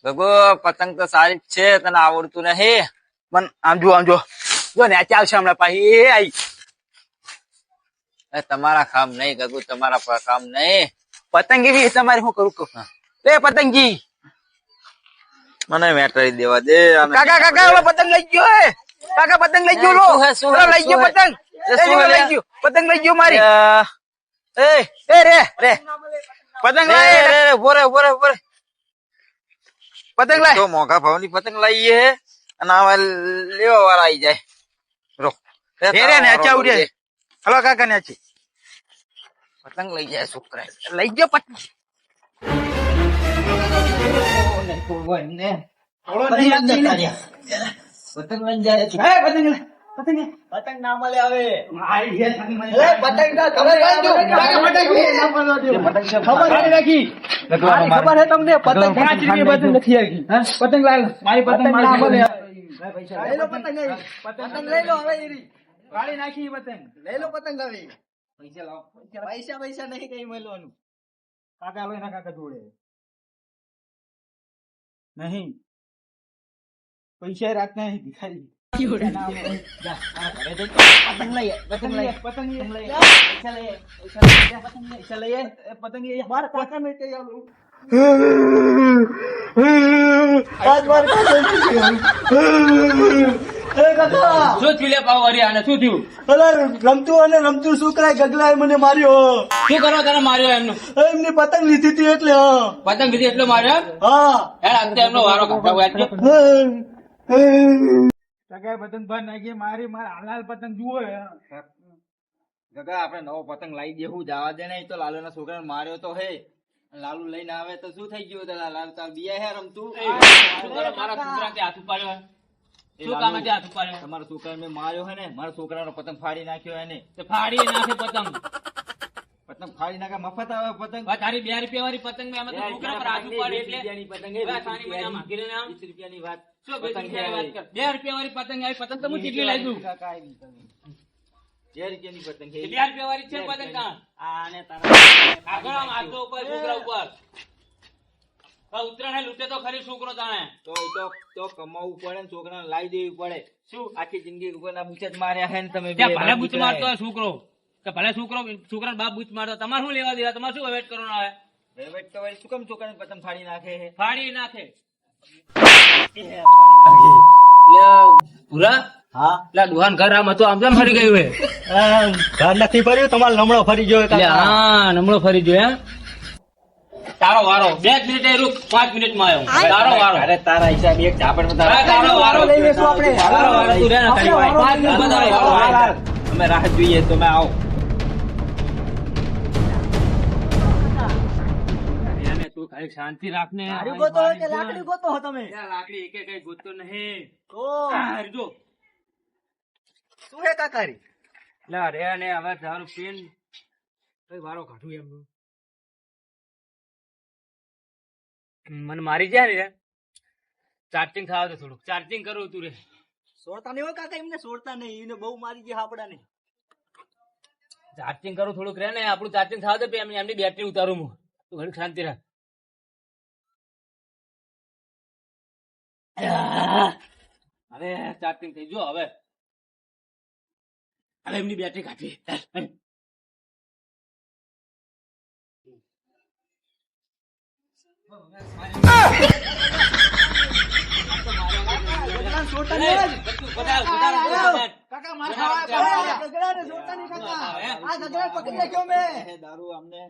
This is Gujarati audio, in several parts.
ગગો પતંગ તો સારી જ છે, તને આવડતું નહીં. પણ આમ જો જો ને આવશે હમણાં પાછી એ આઈ. તમારા કામ નહીં ગગુ, તમારા કામ નહીં. પતંગી બી તમારે શું કરું કહું? એ પતંગજી મને મેટરી દેવા દે. કાકા ઓલો પતંગ લઈ ગયો હે. કાકા પતંગ લઈ ગયો. લઈ ગયો પતંગ. લઈ ગયો પતંગ લઈ ગયો મારી. એ રે પતંગ લાય રે બોરે પતંગ લાય. તો મોંઘા ભાવની પતંગ લાવીએ અને આવા લેવા વાળા આવી જાય. રો રે ને અચ્છા ઉડે. હલો કાકા ને અચ્છી પતંગ લઈ જાય છોકરા. લઈ ગયો પતંગ. પતંગ લઈ જાય. પતંગ ના મળે હવે. ખબર હે તમને પતંગ 5 રૂપિયા નથી આવી. પતંગ મારી પતંગ ના મળે. પતંગ લઈ લો હવે. કાઢી નાખી પતંગ. લઈ લો પતંગ હવે. પૈસા નહીં કઈ મળવાનું. કાકા લો એના કાકા જોડે નહીં પૈસા રાખના નહીં ભિખારી. પતંગ લઈએ પતંગ લઈએ પતંગ બાર કાકા મેં કઈ આવું. શું થયું લે પાવવાળી આને? શું થયું? રમતું છોકરા ગગલાએ મને માર્યો. શું કરવા તને માર્યો એમનું? એમની પતંગ લીધી હતી એટલે. પતંગ લીધી એટલો માર્યો? હા અંતે એમનો વારો કાઢવા પતંગ ભાર નાખી મારી હાલાલ પતંગ જુઓ. ગગા આપણે નવો પતંગ લાવી દેવું જવા દે. નહીં તો લાલુ ના છોકરાને માર્યો તો હે. લાલુ લઈને આવે તો શું થઈ ગયું? લાલુ તાર બિયા હે રમતું. મારા છોકરા કે હાથ ઉપાડ્યો? શું કામ છે હાથ ઉપાડ્યો? તમારા છોકરાને મેં માર્યો હે ને, મારા છોકરાનો પતંગ ફાડી નાખ્યો એને. તે ફાડી નાખે પતંગ. પતંગ ફાડી નાખે. મફત આવે પતંગ. તારી 2 રૂપિયા વાળી પતંગ મેં તો છોકરા પર હાથ ઉપાડે એટલે પતંગ 20 રૂપિયાની વાત. શું 20 રૂપિયાની વાત કર? 2 રૂપિયા વાળી પતંગ આવી. પતંગ તો હું કેટલી લાવી દઉં? 2 રૂપિયાની પતંગ 2 રૂપિયા વાળી છે પતંગ. કાં આને તારા આગળ આમ હાથ ઉપર છોકરા ઉપર ઉતરાણે લૂટે તો ખરી છોકરો તાણે. તો કમાવું પડે ને, છોકરાને લાવી દેવી પડે. શું આખી જિંદગી ઉપર બુચ જ માર્યા હે ને તમે. ભલે બુચ મારતો હોય છોકરો, કે ભલે છોકરાને બાપ બુચ મારતો, તમારે શું લેવા દેવા? તમારે શું વેટ કરવાનો આવે? વેટ તો વળી શું કામ છોકરાને પતંગ ફાડી નાખે? ફાડી નાખે. પૂરા હા એટલે દુહાન ઘર આમ હતું, આમ ફરી ગયું હે. ઘર નથી ફર્યું, તમારો નમણો ફરી ગયો. હા નમળો ફરી ગયો. હે તારો વારો. 2 મિનિટ રૂક, 5 મિનિટમાં આવ્યો તારો વારો. અરે તારા હિસાબે એક ઝાપડ તારો વારો લઈ લેશું આપણે. તારો વારો તું રે ને ખાલી 5 મિનિટ તારો વારો. અમે રાહ જોઈએ તો મેં આવો. તું ખાલી શાંતિ રાખ ને. લાકડી ગોતો હો તમે. લાકડી એક કઈ ગોતતો નહીં. જો શું હે કાકારી? લા રે ને હવે તારું પેન કઈ વારો કાઢું એમનું. મને મારી જાય ને ચાર્જિંગ થવા દે થોડુંક. ચાર્જિંગ કરું તું રે. છોડતા નહીં હોય કાકા, એમને છોડતા નહીં. એને બહુ મારી ગયા આપડા ને. ચાર્જિંગ કરું થોડુંક રે ને. આપણું ચાર્જિંગ થવા દે, એમની બેટરી ઉતારું હું. તું ઘડી શાંતિ રાખ. હવે ચાર્જિંગ થઈ જો. હવે એમની બેટરી કાઢી. દારૂ અમને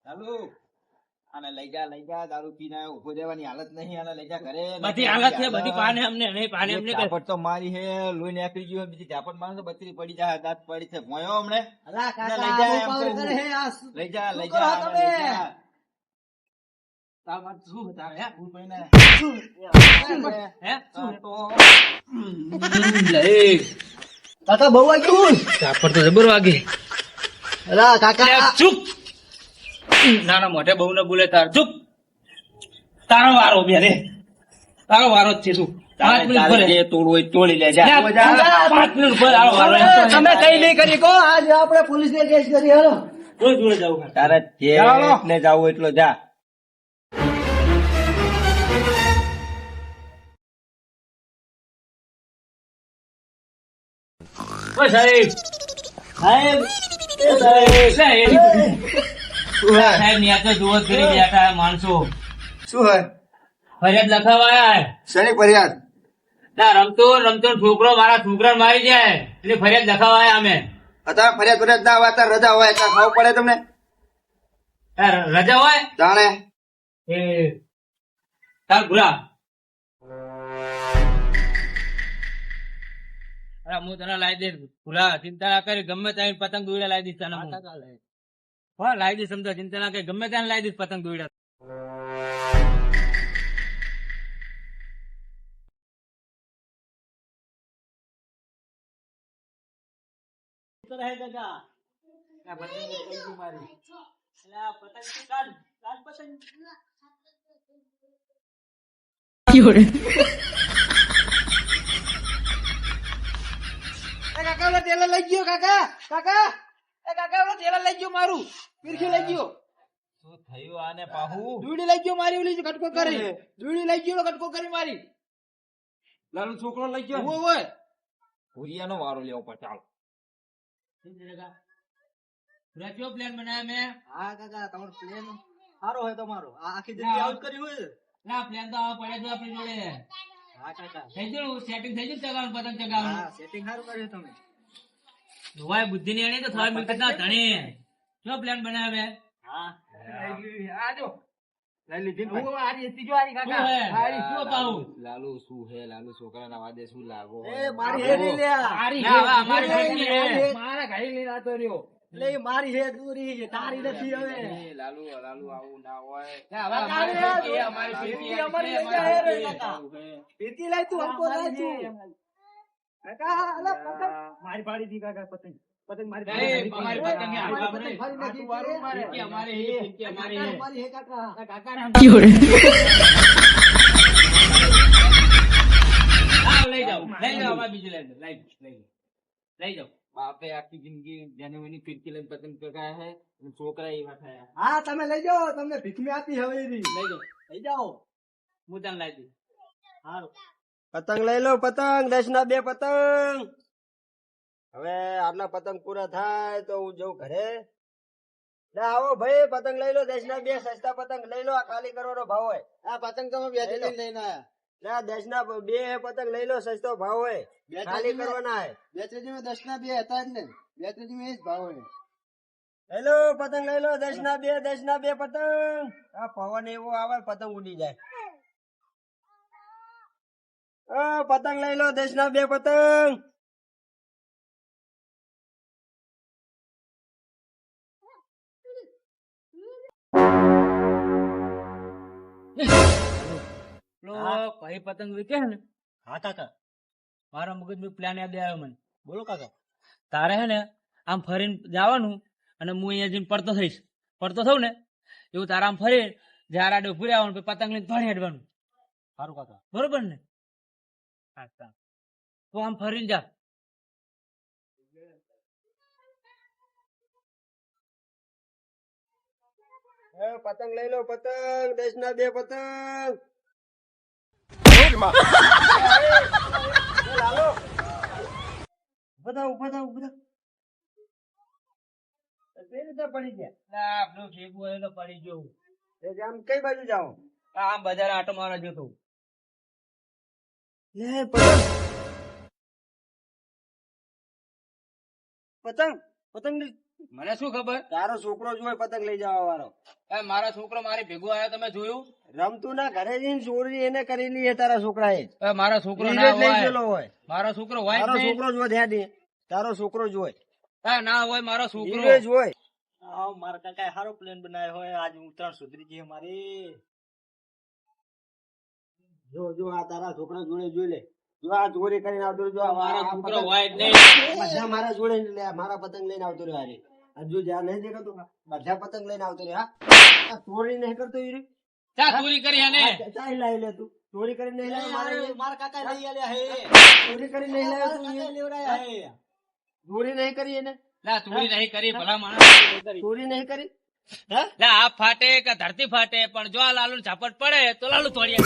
ચાલુ આને લઈ જા દારૂ પીને ઉભો રહેવાની હાલત નહીં. આને લઈ જા ઘરે. બધી હાલત છે બધી. પાને અમને નહીં, પાને અમને ઝાપટ તો મારી હે, લોહી નીકળી ગયું. બીજી ઝાપટ મારે તો બત્રી પડી જાય, દાંત પડી છે ભોયો હમણે. લઈ જા શું તારે હે? કાકા બહુ વાગ્યું. ઝાપટ તો જબર વાગે. કાકા ચૂપ. નાના મોઢે બહુ ને બોલે તાર. ચૂપ. તારો વારો બે રે. તારો વારો જ છે. તું 5 મિનિટ તારે ભરે. જે તોડવું હોય તોડી લે જા. જા, 5 મિનિટ ભરે, હાલો, હાલો, એમ તો તમે કઈ નહીં કરી કહો આજે આપણે પોલીસ ને કેસ કરી હાલો કોઈ જોડે જવું કાકા. તારે જેટલે જાવું એટલો જા. ઓ સાહેબ સાહેબ સાહેબ ની આ તો જુઓ જ કરી બેઠા હે માણસો. શું હે ફરિયાદ લખાવા આયા હે. શેની ફરિયાદ? ના, રમતો રમતો છોકરો મારા છોકરાને મારી જાય એટલે ફરિયાદ લખાવા આયા અમે. અત્યારે ફરિયાદ ના હોય, અત્યારે રજા હોય એટલે ખાવું પડે તમને. આ રજા હોય જાણે એ તાર ભૂરા. અરે હું તને લાવી દઈશ ભૂરા, ચિંતા ના કરી. ગમે ત્યાં પતંગ દોરડા લાવી દઈશ તને હું. હા, લાવી દઈશ, સમજો, ચિંતા ના કરી. ગમે ત્યાં લાવી દઈશ પતંગ દોરડા. રહે કાકા આ પતંગ કઈ ગઈ મારી એટલે આ પતંગ તો કાઢ કાઢ પતંગ એ કાકા ઓલા ટેલર લઈ ગયો કાકા કાકા એ કાકા ઓલા ટેલર લઈ ગયો મારું પીરખી લઈ ગયો શું થયું આને પાહુ? દૂડી લઈ ગયો મારી ઓલી કટકો કરી દૂડી લઈ ગયો કટકો કરી મારી લાલુ છોકરો લઈ ગયો. ઓય ઓય ભૂરિયાનો વારો લેવો પડે. ચાલો. ભૂરા, કયો પ્લાન બનાવ્યા મેં? હા કાકા તમારો પ્લેન સારો હોય તમારો આ આખી જિંદગી આઉટ કર્યું હોય ના, પ્લાન તો આવા પડ્યા જો આપણી જોડે. હા કાકા થઈ ગયું સેટિંગ, થઈ ગયું ચગાવવાનું, પતંગ ચગાવવાનું. હા સેટિંગ સારું કર્યું તમે જોવાય બુદ્ધિ ની એની તો થોડા મિનિટ ના ધણે. શું પ્લાન બનાવ્યા મેં? હા આજો લઈ લીધી ને ઓ ભાઈ. આરી ત્રીજો આરી શું કાકા હે? આરી શું પાહું? લાલુ શું હે? લાલુ છોકરાના વાદે શું લાગો? એ મારી હે લઈ લે મારી હે, હવે અમારી ફેંકી હે. મારા ઘાઈ લઈને આતો રહ્યો એટલે એ મારી હે દૂરી છે તારી નથી હવે એ લાલુ લાલુ આવું ના હોય. હવે અમારી ફેંકી હે, અમારી ફેંકી હે, અમારી અમારી લઈ જા, ફેંકી હે. કાકા. પીતી લાય તું हमको લાય તું કાકા અલા પતંગ મારી પાડી દી કાકા પતંગ પતંગ મારી નહીં, અમારી પતંગ હે, મારી આપણે. પતંગ ફરી નાખી વારું મારે. ફેંકી અમારી હે, ફેંકી અમારી હે. મારી હે કાકા કાકા હા, લઈ જાઓ, લઈ જાઓ, અમારે બીજું લઈ જાઓ, લઈ જાઓ. બાપે આખી જિંદગી જેને એની ફિરકી લઈને પતંગ ચગાયા હે અને છોકરા એવા થયા. હા તમે લઈ જાઓ તમને ભીખ મે આપી હવે એની. લઈ જાઓ, લઈ જાઓ હું તને લાવી દઈશ. હારું પતંગ લઈ લો, પતંગ 10 ના 2 પતંગ. હવે આટલા પતંગ પૂરા થાય તો હું જઉં ઘરે. લે આવો ભાઈ, પતંગ લઈ લો 10 ના 2 સસ્તા પતંગ લઈ લો. આ ખાલી કરવાનો ભાવ હોય. આ પતંગ તમે બે લઈને આયા. લે 10 ના 2 પતંગ લઈ લો, સસ્તો ભાવ હોય. ખાલી કરવાના હે. બે ત્રીજી માં 10 ના 2 હતા જ ને. બે ત્રીજી માં એ જ ભાવ હોય. લઈ લો પતંગ લઈ લો 10 ના 2 પતંગ. આ પવન એવો આવે પતંગ ઉડી જાય. પતંગ લઈ લો 10 ના 2 પતંગ. પેલો ભાઈ પતંગ વેચે છે ને, હા કાકા મારા મગજમાં પ્લાન યાદ આવ્યો મને. બોલો કાકા તારે હે ને આમ ફરીને જવાનું અને હું અહીંયા જઈને પડતો થઉં ને એવું તારે આમ ફરી જ્યારે આડે ઉભું રહેવાનું, પછી પતંગ લઈને પાણી હેડવાનું. સારું કાકા બરોબર ને? હા, તો આમ ફરીને જા. પતંગ લઈ લો, પતંગ 10 ના 2 પતંગ. લાલો ઉભા થા. બે રીતે પડી ગયા. ના, પેલું ભેગું હોય એટલે પડી ગયું. એ આમ કઈ બાજુ જાઓ? આમ બજાર આટો મારવા જતો. લે પતંગ પતંગ પતંગ ની મને શું ખબર? તારો છોકરો જ હોય પતંગ લઈ જવા વાળો. એ મારા છોકરો મારી ભેગો આવ્યો, તમે જોયું? રમતું ના ઘરે જઈને ચોરી એને કરેલી છે તારા છોકરાએ. એ મારા છોકરો ઈ ના જ લઈ હોય. ગયેલો હોય. મારો છોકરો હોય જ તારો નહીં. છોકરો જ હોય ધ્યાન દે. તારો છોકરો જ હોય. હા, ના હોય મારો છોકરો. ઈ જ હોય. મારા કાકા સારો પ્લાન બનાવ્યો હોય આજ ઉત્તરાયણ સુધરી ગઈ મારી જો આ તારા છોકરા જોડે જોઈ લે. જો આ ચોરી કરીને આવતો રહ્યો. જો આ મારો આ છોકરો પતંગ- હોય જ નહીં. બધા મારા જોડે લે, મારા પતંગ લઈને આવતો રહ્યો. હારે આ જો જ્યાં નહીં દેખાતું બધા પતંગ લઈને આવતો રહ્યો. હા આ ચોરી નહીં કરતો ઈ રે. ચા ચોરી કરી એને. ચાલ લાવી લે તું. ચોરી કરીને નહીં લાવ્યો મારે એ? મારા કાકા લઈ આલ્યા હે ચોરી કરીને નહીં લાવ્યો તું એ? લેવડાયા હે ચોરી નહીં કરી એને? લા ચોરી નહીં કરી ભલા માણસ. ચોરી નહીં કરી હે? લા આ ફાટે કે ધરતી ફાટે પણ જો આ લાલુ ઝાપટ પડે તો લાલુ તોડી